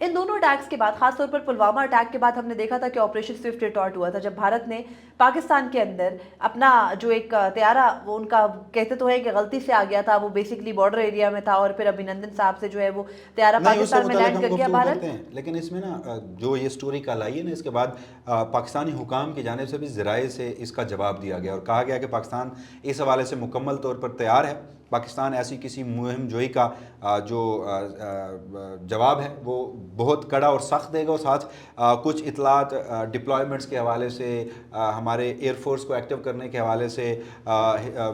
ان دونوں اٹیکس کے بعد، خاص طور پر پلوامہ اٹیک کے بعد، ہم نے دیکھا تھا کہ آپریشن سوئفٹ ریٹارٹ ہوا تھا، جب بھارت نے پاکستان کے اندر اپنا جو ایک طیارہ، وہ ان کا کہتے تو ہے کہ غلطی سے آ گیا تھا، وہ بیسکلی بارڈر ایریا میں تھا، اور پھر ابھینندن صاحب سے جو ہے وہ طیارہ پاکستان میں لینڈ کر گیا بھارت. لیکن اس میں نا جو یہ سٹوری کل آئی ہے نا، اس کے بعد پاکستانی حکام کی جانب سے بھی ذرائع سے اس کا جواب دیا گیا اور کہا گیا کہ پاکستان اس حوالے سے مکمل طور پر تیار ہے. پاکستان ایسی کسی مہم جوئی کا جو جواب ہے وہ بہت کڑا اور سخت دے گا، اور ساتھ کچھ اطلاعات ڈپلائمنٹس کے حوالے سے، ہمارے ایئر فورس کو ایکٹیو کرنے کے حوالے سے،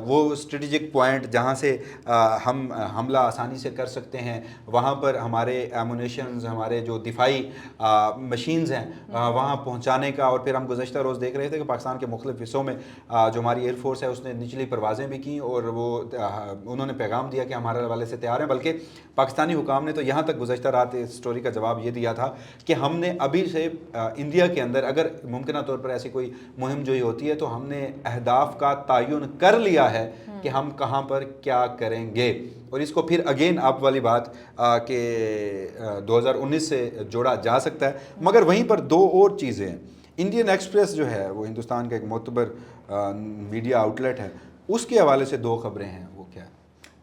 وہ اسٹریٹجک پوائنٹ جہاں سے ہم حملہ آسانی سے کر سکتے ہیں، وہاں پر ہمارے ایمونیشنز، ہمارے جو دفاعی مشینز ہیں وہاں پہنچانے کا. اور پھر ہم گزشتہ روز دیکھ رہے تھے کہ پاکستان کے مختلف حصوں میں جو ہماری ایئر فورس ہے اس نے نچلی پروازیں بھی کیں، اور وہ انہوں نے پیغام دیا کہ ہمارے حوالے سے تیار ہیں. بلکہ پاکستانی حکام نے تو یہاں تک گزشتہ رات اس سٹوری کا جواب یہ دیا تھا کہ ہم نے ابھی سے انڈیا کے اندر اگر ممکنہ طور پر ایسی کوئی مہم جوئی ہوتی ہے تو ہم نے اہداف کا تعین کر لیا ہے کہ ہم کہاں پر کیا کریں گے. اور اس کو پھر اگین آپ والی بات کہ 2019 سے جوڑا جا سکتا ہے. مگر وہیں پر دو اور چیزیں ہیں. انڈین ایکسپریس جو ہے وہ ہندوستان کا ایک معتبر میڈیا آؤٹلیٹ ہے، اس کے حوالے سے دو خبریں ہیں. وہ کیا ہے؟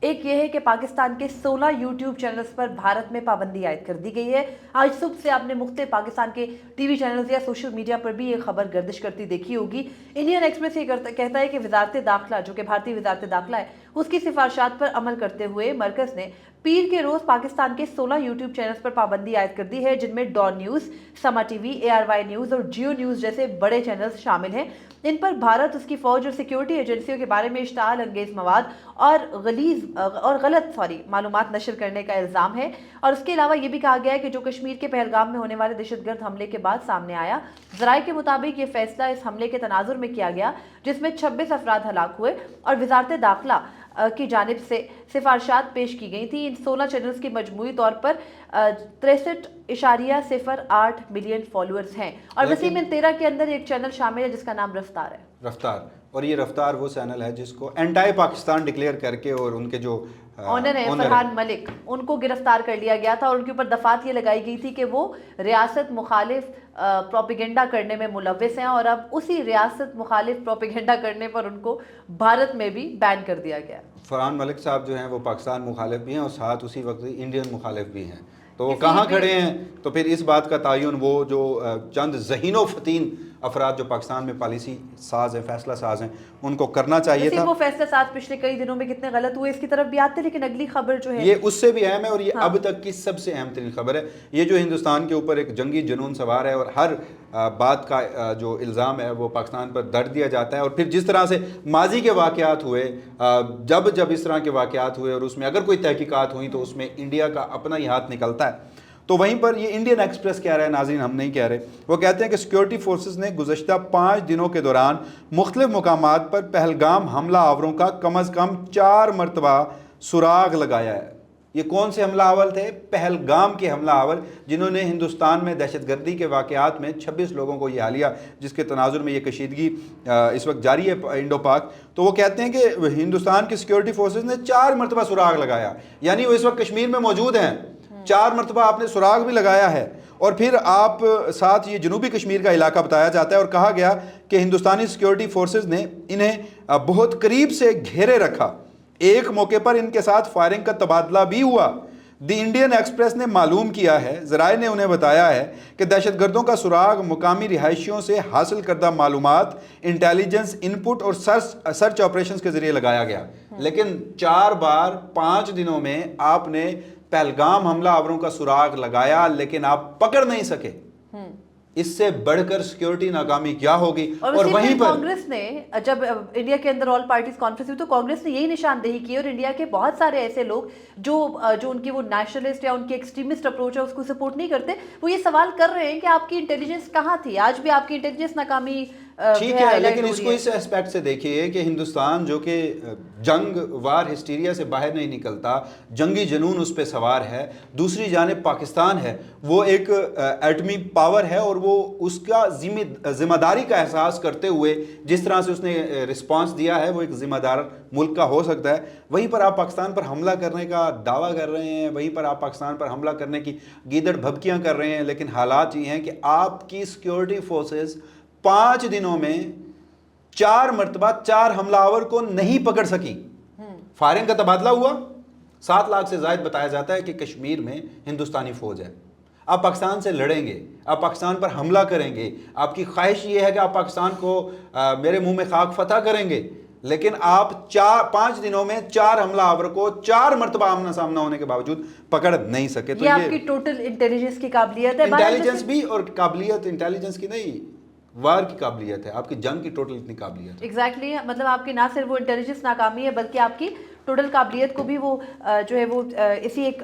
ایک یہ ہے کہ پاکستان کے 16 یوٹیوب چینلز پر بھارت میں پابندی عائد کر دی گئی ہے. آج صبح سے آپ نے مختلف پاکستان کے ٹی وی چینلز یا سوشل میڈیا پر بھی یہ خبر گردش کرتی دیکھی ہوگی. انڈین ایکسپریس یہ کہتا ہے کہ وزارت داخلہ، جو کہ بھارتی وزارت داخلہ ہے، اس کی سفارشات پر عمل کرتے ہوئے مرکز نے پیر کے روز پاکستان کے 16 یوٹیوب چینلز پر پابندی عائد کر دی ہے، جن میں ڈان نیوز، سما ٹی وی، ARY نیوز اور جیو نیوز جیسے بڑے چینلز شامل ہیں. ان پر بھارت، اس کی فوج اور سیکیورٹی ایجنسیوں کے بارے میں اشتعال انگیز مواد اور غلط معلومات نشر کرنے کا الزام ہے. اور اس کے علاوہ یہ بھی کہا گیا ہے کہ جو کشمیر کے پہلگام میں ہونے والے دہشت گرد حملے کے بعد سامنے آیا، ذرائع کے مطابق یہ فیصلہ اس حملے کے تناظر میں کیا گیا جس میں 26 افراد ہلاک ہوئے، اور وزارت داخلہ کی جانب سے سفارشات پیش کی گئی تھی. ان 16 چینلز کی مجموعی طور پر 63.08 ملین فالوورز ہیں، اور وسیم ان 13 کے اندر ایک چینل شامل ہے جس کا نام رفتار ہے. رفتار، اور یہ رفتار وہ چینل ہے جس کو اینٹائی پاکستان ڈکلیئر کر کے، اور ان کے جو آنر ہے فرحان ملک، ان کو گرفتار کر لیا گیا تھا، اور ان کے اوپر دفعات یہ لگائی گئی تھی کہ وہ ریاست مخالف پروپیگنڈا کرنے میں ملوث ہیں، اور اب اسی ریاست مخالف پروپیگنڈا کرنے پر ان کو بھارت میں بھی بین کر دیا گیا. فرحان ملک صاحب جو ہیں وہ پاکستان مخالف بھی ہیں اور ساتھ اسی وقت انڈین مخالف بھی ہیں. تو وہ کہاں کھڑے ہیں؟ تو پھر اس بات کا تعین وہ جو چند ذہین و فتین افراد جو پاکستان میں پالیسی ساز ہیں، فیصلہ ساز ہیں، ان کو کرنا چاہیے تھا. وہ فیصلہ ساز پچھلے کئی دنوں میں کتنے غلط ہوئے اس کی طرف بھی آتے، لیکن اگلی خبر جو ہے یہ اس سے بھی اہم ہے، اور یہ اب تک کی سب سے اہم ترین خبر ہے. یہ جو ہندوستان کے اوپر ایک جنگی جنون سوار ہے، اور ہر بات کا جو الزام ہے وہ پاکستان پر دڑ دیا جاتا ہے. اور پھر جس طرح سے ماضی کے واقعات ہوئے، جب اس طرح کے واقعات ہوئے اور اس میں اگر کوئی تحقیقات ہوئیں تو اس میں انڈیا کا اپنا ہی ہاتھ نکلتا ہے. تو وہیں پر یہ انڈین ایکسپریس کہہ رہا ہے، ناظرین ہم نہیں کہہ رہے، وہ کہتے ہیں کہ سیکیورٹی فورسز نے گزشتہ 5 دنوں کے دوران مختلف مقامات پر پہلگام حملہ آوروں کا کم از کم 4 مرتبہ سراغ لگایا ہے. یہ کون سے حملہ آور تھے؟ پہلگام کے حملہ آور، جنہوں نے ہندوستان میں دہشت گردی کے واقعات میں 26 لوگوں کو یہ حالیہ، جس کے تناظر میں یہ کشیدگی اس وقت جاری ہے انڈو پاک. تو وہ کہتے ہیں کہ ہندوستان کی سیکیورٹی فورسز نے 4 مرتبہ سراغ لگایا، یعنی وہ اس وقت کشمیر میں موجود ہیں. 4 مرتبہ آپ نے سراغ بھی لگایا ہے. اور پھر آپ ساتھ یہ جنوبی کشمیر کا علاقہ بتایا جاتا ہے، اور کہا گیا کہ ہندوستانی سیکیورٹی فورسز نے انہیں بہت قریب سے گھیرے رکھا. ایک موقع پر ان کے ساتھ فائرنگ کا تبادلہ بھی ہوا. دی انڈین ایکسپریس نے معلوم کیا ہے، ذرائع نے انہیں بتایا ہے کہ دہشت گردوں کا سراغ مقامی رہائشیوں سے حاصل کردہ معلومات، انٹیلیجنس ان پٹ اور سرچ آپریشنز کے ذریعے لگایا گیا. لیکن 4 بار 5 دنوں میں آپ نے پہلگام حملہ آوروں کا سراغ لگایا، لیکن آپ پکڑ نہیں سکے. اس سے بڑھ کر سیکیورٹی ناکامی کیا ہوگی؟ اور وہیں پر کانگریس نے، جب انڈیا کے اندر آل پارٹیز کانفرنس ہوئی تو کانگریس نے یہی نشاندہی کی، اور انڈیا کے بہت سارے ایسے لوگ جو ان کی وہ نیشنلسٹ یا ان کی ایکسٹریمسٹ اپروچ ہے اس کو سپورٹ نہیں کرتے، وہ یہ سوال کر رہے ہیں کہ آپ کی انٹیلیجنس کہاں تھی؟ آج بھی آپ کی انٹیلیجنس ناکامی ٹھیک ہے، لیکن اس کو اس اسپیکٹ سے دیکھیے کہ ہندوستان جو کہ جنگ وار ہسٹیریا سے باہر نہیں نکلتا، جنگی جنون اس پہ سوار ہے، دوسری جانب پاکستان ہے وہ ایک ایٹمی پاور ہے، اور وہ اس کا ذمہ داری کا احساس کرتے ہوئے جس طرح سے اس نے رسپانس دیا ہے وہ ایک ذمہ دار ملک کا ہو سکتا ہے. وہیں پر آپ پاکستان پر حملہ کرنے کا دعویٰ کر رہے ہیں، وہیں پر آپ پاکستان پر حملہ کرنے کی گیدڑ بھبکیاں کر رہے ہیں، لیکن حالات یہ ہیں کہ آپ کی سیکیورٹی فورسز 5 دنوں میں 4 مرتبہ 4 حملہ آور کو نہیں پکڑ سکی. فائرنگ کا تبادلہ ہوا، 7 لاکھ سے زائد بتایا جاتا ہے کہ کشمیر میں ہندوستانی فوج ہے. آپ پاکستان سے لڑیں گے، آپ پاکستان پر حملہ کریں گے، آپ کی خواہش یہ ہے کہ آپ پاکستان کو میرے منہ میں خاک فتح کریں گے، لیکن آپ 5 دنوں میں 4 حملہ آور کو 4 مرتبہ آمنا سامنا ہونے کے باوجود پکڑ نہیں سکے. تو یہ آپ کی ٹوٹل انٹیلیجنس کی قابلیت ہے، انٹیلیجنس بھی، اور قابلیت انٹیلیجنس کی نہیں، وار کی قابلیت ہے، آپ کی جنگ کی ٹوٹل اتنی قابلیت ہے. ایگزیکٹلی، مطلب آپ کی نہ صرف وہ انٹیلیجنس ناکامی ہے بلکہ آپ کی ٹوٹل قابلیت کو بھی وہ جو ہے وہ اسی ایک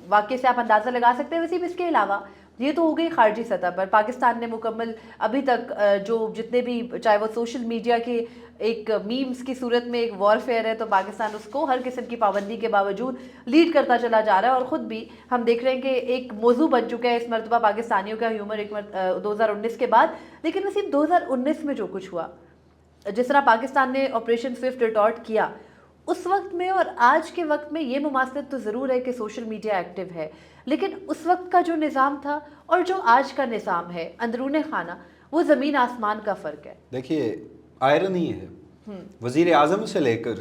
واقعے سے آپ اندازہ لگا سکتے ہیں. ویسے اس کے علاوہ یہ تو ہو گئی خارجی سطح پر، پاکستان نے مکمل ابھی تک جو جتنے بھی چاہے وہ سوشل میڈیا کے ایک میمز کی صورت میں ایک وار فیئر ہے، تو پاکستان اس کو ہر قسم کی پابندی کے باوجود لیڈ کرتا چلا جا رہا ہے. اور خود بھی ہم دیکھ رہے ہیں کہ ایک موضوع بن چکا ہے اس مرتبہ پاکستانیوں کا ہیومر 2019 کے بعد. لیکن نصیب 2019 میں جو کچھ ہوا، جس طرح پاکستان نے آپریشن سوئفٹ ریٹارٹ کیا، اس وقت میں اور آج کے وقت میں یہ مماثلت تو ضرور ہے کہ سوشل میڈیا ایکٹیو ہے، لیکن اس وقت کا جو نظام تھا اور جو آج کا نظام ہے اندرون خانہ، وہ زمین آسمان کا فرق ہے. دیکھیے آئرنی ہے، وزیر اعظم سے لے کر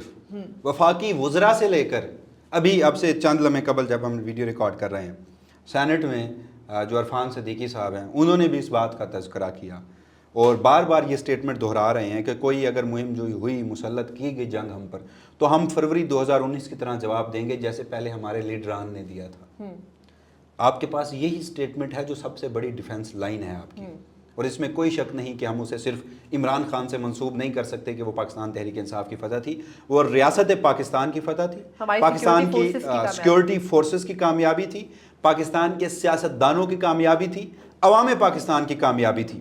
وفاقی وزراء سے لے کر ابھی اب سے چند لمحے قبل جب ہم ویڈیو ریکارڈ کر رہے ہیں، سینٹ میں جو عرفان صدیقی صاحب ہیں انہوں نے بھی اس بات کا تذکرہ کیا اور بار بار یہ سٹیٹمنٹ دہرا رہے ہیں کہ کوئی اگر مہم جو ہوئی، مسلط کی گئی جنگ ہم پر، تو ہم فروری 2019 کی طرح جواب دیں گے جیسے پہلے ہمارے لیڈران نے دیا تھا. آپ کے پاس یہی سٹیٹمنٹ ہے جو سب سے بڑی ڈیفنس لائن ہے آپ کی، اور اس میں کوئی شک نہیں کہ ہم اسے صرف عمران خان سے منسوب نہیں کر سکتے کہ وہ پاکستان تحریک انصاف کی فتح تھی، وہ ریاست پاکستان کی فتح تھی، پاکستان کی سیکیورٹی فورسز کی کامیابی تھی، پاکستان کے سیاستدانوں کی کامیابی تھی، عوام پاکستان کی کامیابی تھی.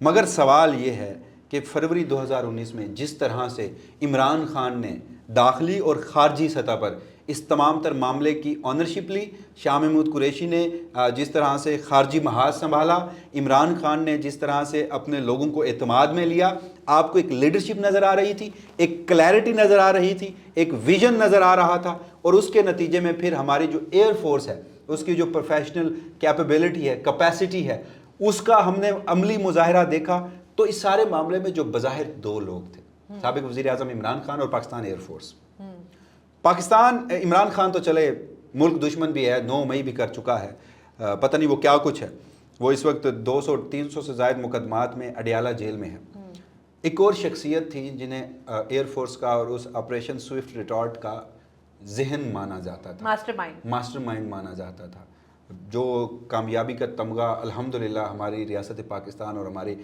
مگر سوال یہ ہے کہ فروری 2019 میں جس طرح سے عمران خان نے داخلی اور خارجی سطح پر اس تمام تر معاملے کی آنرشپ لی، شاہ محمود قریشی نے جس طرح سے خارجی محاذ سنبھالا، عمران خان نے جس طرح سے اپنے لوگوں کو اعتماد میں لیا، آپ کو ایک لیڈرشپ نظر آ رہی تھی، ایک کلیئرٹی نظر آ رہی تھی، ایک ویژن نظر آ رہا تھا، اور اس کے نتیجے میں پھر ہماری جو ایئر فورس ہے، اس کی جو پروفیشنل کیپیبلٹی ہے، کیپیسٹی ہے، اس کا ہم نے عملی مظاہرہ دیکھا. تو اس سارے معاملے میں جو بظاہر 2 لوگ تھے، سابق وزیر اعظم عمران خان اور پاکستان ایئر فورس. پاکستان، عمران خان تو چلے ملک دشمن بھی ہے، 9 مئی بھی کر چکا ہے، پتہ نہیں وہ کیا کچھ ہے، وہ اس وقت 200-300 سے زائد مقدمات میں اڈیالہ جیل میں ہے. ایک اور شخصیت تھی جنہیں ایئر فورس کا اور اس آپریشن سوئفٹ ریٹارٹ کا ذہن مانا جاتا تھا، ماسٹر مائنڈ مانا جاتا تھا، جو کامیابی کا تمغہ الحمدللہ ہماری ریاست پاکستان اور ہماری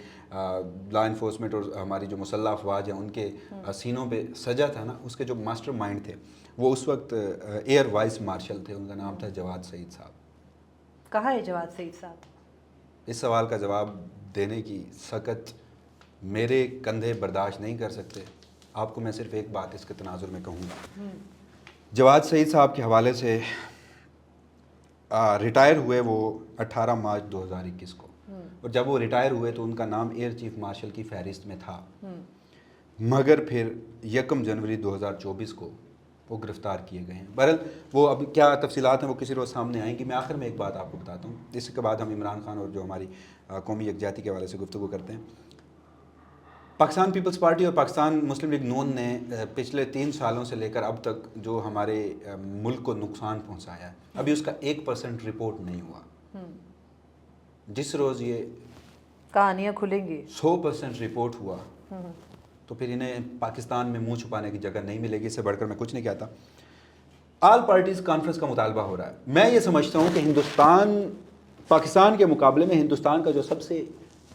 لا انفورسمنٹ اور ہماری جو مسلح افواج ہیں ان کے سینوں پہ سجا تھا نا، اس کے جو ماسٹر مائنڈ تھے وہ اس وقت ایئر وائس مارشل تھے، ان کا نام تھا جواد سعید صاحب. کہاں ہے جواد سعید صاحب؟ اس سوال کا جواب دینے کی سخت میرے کندھے برداشت نہیں کر سکتے. آپ کو میں صرف ایک بات اس کے تناظر میں کہوں گا. جواد سعید صاحب کے حوالے سے ریٹائر ہوئے وہ 18 مارچ 2021 کو، اور جب وہ ریٹائر ہوئے تو ان کا نام ایئر چیف مارشل کی فہرست میں تھا، مگر پھر 1 جنوری 2024 کو وہ گرفتار کیے گئے ہیں. بہرحال وہ اب کیا تفصیلات ہیں وہ کسی روز سامنے آئیں گی. میں آخر میں ایک بات آپ کو بتاتا ہوں، اس کے بعد ہم عمران خان اور جو ہماری قومی یکجہتی کے حوالے سے گفتگو کرتے ہیں. پاکستان پیپلز پارٹی اور پاکستان مسلم لیگ نون نے پچھلے 3 سالوں سے لے کر اب تک جو ہمارے ملک کو نقصان پہنچایا ہے، ابھی اس کا 1% رپورٹ نہیں ہوا. جس روز یہ کہانیاں کھلیں گی 100% رپورٹ ہوا تو پھر انہیں پاکستان میں منہ چھپانے کی جگہ نہیں ملے گی. اس سے بڑھ کر میں کچھ نہیں کہتا. آل پارٹیز کانفرنس کا مطالبہ ہو رہا ہے. میں یہ سمجھتا ہوں کہ ہندوستان پاکستان کے مقابلے میں ہندوستان کا جو سب سے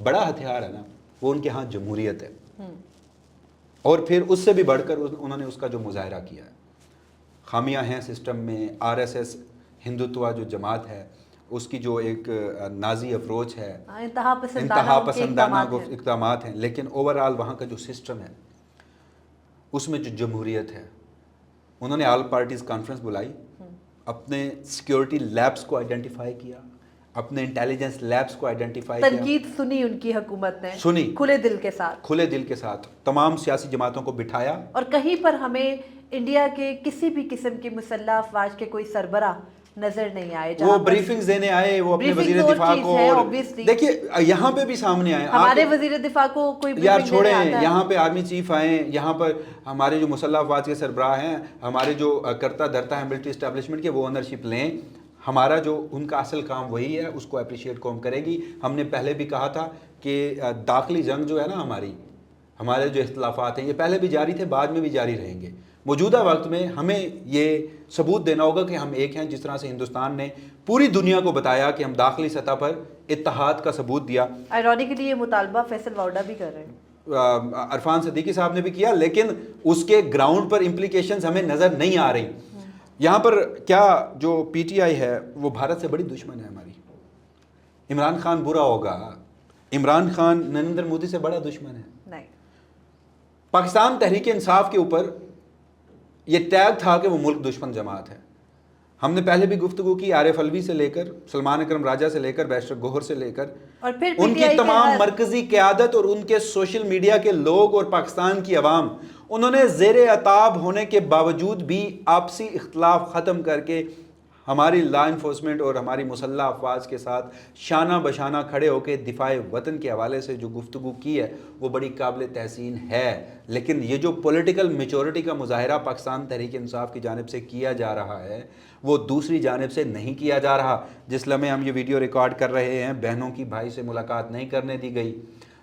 بڑا ہتھیار ہے نا، وہ ان کے ہاں جمہوریت ہے، اور پھر اس سے بھی بڑھ کر انہوں نے اس کا جو مظاہرہ کیا ہے. خامیاں ہیں سسٹم میں، RSS ہندوتوا جو جماعت ہے اس کی جو ایک نازی اپروچ ہے، انتہا انتہا پسندانہ پسندانہ اقدامات ہیں۔ اقدامات ہیں، لیکن اوور آل وہاں کا جو سسٹم ہے اس میں جو جمہوریت ہے، انہوں نے آل پارٹیز کانفرنس بلائی، اپنے سیکیورٹی لیبس کو آئیڈینٹیفائی کیا، اپنے انٹیلیجنس لیبس کو آئیڈینٹیفائی کیا، تنقید سنی ان کی حکومت نے سنی کھلے دل کے ساتھ، کھلے دل کے ساتھ تمام سیاسی جماعتوں کو بٹھایا، اور کہیں پر ہمیں انڈیا کے کسی بھی قسم کی مسلح افواج کے کوئی سربراہ نظر نہیں آئے، وہ بریفنگز دینے آئے، وہ اپنے briefings وزیر اور دفاع چیز کو، ہے، اور obviously۔ دیکھیے یہاں پہ بھی سامنے آئے، ہمارے وزیر دفاع کو کوئی یار briefing دینے چھوڑیں، آتا ہے؟ یہاں پہ آرمی چیف آئیں، یہاں پر ہمارے جو مسلح افواج کے سربراہ ہیں، ہمارے جو کرتا دھرتا ہے ملٹری اسٹیبلشمنٹ کے، وہ اونرشپ لیں، ہمارا جو ان کا اصل کام وہی ہے، اس کو اپریشیٹ قوم کرے گی۔ ہم نے پہلے بھی کہا تھا کہ داخلی جنگ جو ہے نا ہمارے جو اختلافات ہیں یہ پہلے بھی جاری تھے، بعد میں بھی جاری رہیں گے۔ موجودہ وقت میں ہمیں یہ ثبوت دینا ہوگا کہ ہم ایک ہیں، جس طرح سے ہندوستان نے پوری دنیا کو بتایا کہ ہم داخلی سطح پر اتحاد کا ثبوت دیا۔ آئرونیکلی یہ مطالبہ فیصل واؤڈا بھی کر رہے ہیں، عرفان صدیقی صاحب نے بھی کیا، لیکن اس کے گراؤنڈ پر امپلیکیشنز ہمیں نظر نہیں آ رہی۔ یہاں پر کیا جو پی ٹی آئی ہے وہ بھارت سے بڑی دشمن ہے ہماری۔ عمران خان برا ہوگا، عمران خان نریندر مودی سے بڑا دشمن ہے؟ نہیں۔ پاکستان تحریک انصاف کے اوپر یہ ٹیگ تھا کہ وہ ملک دشمن جماعت ہے۔ ہم نے پہلے بھی گفتگو کی، عارف الوی سے لے کر سلمان اکرم راجہ سے لے کر بیرسٹر گوہر سے لے کر اور پھر ان کی تمام مرکزی قیادت اور ان کے سوشل میڈیا کے لوگ اور پاکستان کی عوام، انہوں نے زیر عتاب ہونے کے باوجود بھی آپسی اختلاف ختم کر کے ہماری لا انفورسمنٹ اور ہماری مسلح افواج کے ساتھ شانہ بشانہ کھڑے ہو کے دفاع وطن کے حوالے سے جو گفتگو کی ہے وہ بڑی قابل تحسین ہے۔ لیکن یہ جو پولیٹیکل میچورٹی کا مظاہرہ پاکستان تحریک انصاف کی جانب سے کیا جا رہا ہے وہ دوسری جانب سے نہیں کیا جا رہا۔ جس لمحے ہم یہ ویڈیو ریکارڈ کر رہے ہیں بہنوں کی بھائی سے ملاقات نہیں کرنے دی گئی،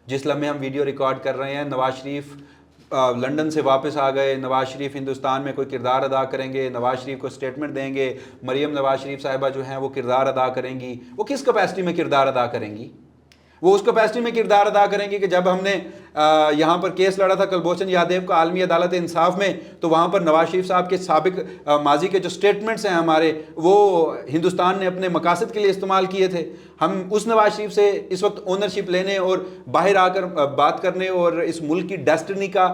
جس لمحے ہم ویڈیو ریکارڈ کر رہے ہیں نواز شریف لنڈن سے واپس آ گئے، نواز شریف ہندوستان میں کوئی کردار ادا کریں گے، نواز شریف کو سٹیٹمنٹ دیں گے، مریم نواز شریف صاحبہ جو ہیں وہ کردار ادا کریں گی، وہ کس کیپیسٹی میں کردار ادا کریں گی؟ وہ اس کیپیسٹی میں کردار ادا کریں گی کہ جب ہم نے یہاں پر کیس لڑا تھا کلبھوشن یادیو کا عالمی عدالت انصاف میں، تو وہاں پر نواز شریف صاحب کے سابق ماضی کے جو سٹیٹمنٹس ہیں ہمارے، وہ ہندوستان نے اپنے مقاصد کے لیے استعمال کیے تھے۔ ہم اس نواز شریف سے اس وقت اونرشپ لینے اور باہر آ کر بات کرنے اور اس ملک کی ڈیسٹنی کا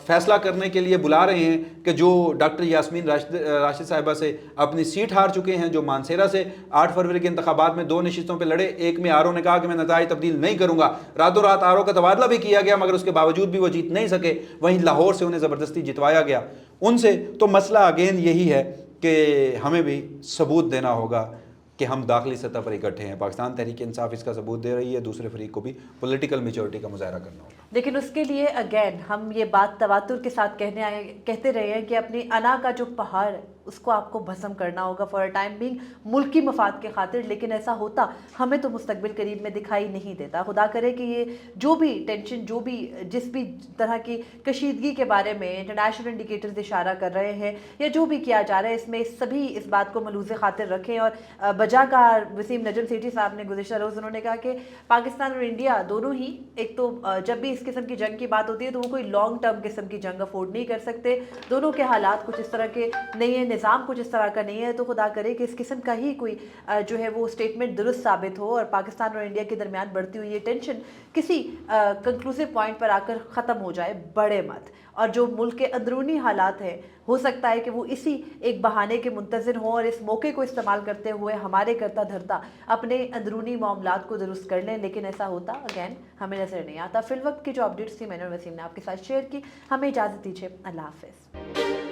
فیصلہ کرنے کے لیے بلا رہے ہیں کہ جو ڈاکٹر یاسمین راشد صاحبہ سے اپنی سیٹ ہار چکے ہیں، جو مانسیرا سے 8 فروری کے انتخابات میں 2 نشستوں پہ لڑے، ایک میں آرو نے کہا کہ میں نتائج تبدیل نہیں کروں گا، راتوں رات آرو کا تبادلہ بھی کیا گیا مگر اس کے باوجود بھی وہ جیت نہیں سکے، وہیں لاہور سے انہیں زبردستی جتوایا گیا ان سے۔ تو مسئلہ اگین یہی ہے کہ ہمیں بھی ثبوت دینا ہوگا کہ ہم داخلی سطح پر اکٹھے ہیں۔ پاکستان تحریک انصاف اس کا ثبوت دے رہی ہے، دوسرے فریق کو بھی پولیٹیکل میچورٹی کا مظاہرہ کرنا ہوگا۔ لیکن اس کے لیے اگین ہم یہ بات تواتر کے ساتھ کہتے رہے ہیں کہ اپنی انا کا جو پہاڑ ہے اس کو آپ کو بھسم کرنا ہوگا فار ٹائم بینگ، ملکی مفاد کے خاطر، لیکن ایسا ہوتا ہمیں تو مستقبل قریب میں دکھائی نہیں دیتا۔ خدا کرے کہ یہ جو بھی ٹینشن، جو بھی جس بھی طرح کی کشیدگی کے بارے میں انٹرنیشنل انڈیکیٹرز اشارہ کر رہے ہیں یا جو بھی کیا جا رہا ہے، اس میں سبھی اس بات کو ملحوظ خاطر رکھیں۔ اور بجا کا وسیم نجم سیٹھی صاحب نے گزشتہ روز انہوں نے کہا کہ پاکستان اور انڈیا دونوں ہی، ایک تو جب بھی اس قسم کی جنگ کی بات ہوتی ہے تو وہ کوئی لانگ ٹرم قسم کی جنگ افورڈ نہیں کر سکتے، دونوں کے حالات کچھ اس طرح کے نہیں ہیں، نظام کچھ اس طرح کا نہیں ہے، تو خدا کرے کہ اس قسم کا ہی کوئی جو ہے وہ اسٹیٹمنٹ درست ثابت ہو اور پاکستان اور انڈیا کے درمیان بڑھتی ہوئی یہ ٹینشن کسی کنکلوسیو پوائنٹ پر آ کر ختم ہو جائے، بڑے مت۔ اور جو ملک کے اندرونی حالات ہیں ہو سکتا ہے کہ وہ اسی ایک بہانے کے منتظر ہوں اور اس موقع کو استعمال کرتے ہوئے ہمارے کرتا دھرتا اپنے اندرونی معاملات کو درست کر لیں، لیکن ایسا ہوتا اگین ہمیں نظر نہیں آتا۔ فی الوقت کی جو اپڈیٹس تھی میں نے وسیم نے آپ کے ساتھ شیئر کی، ہمیں اجازت دیجیے، اللہ حافظ۔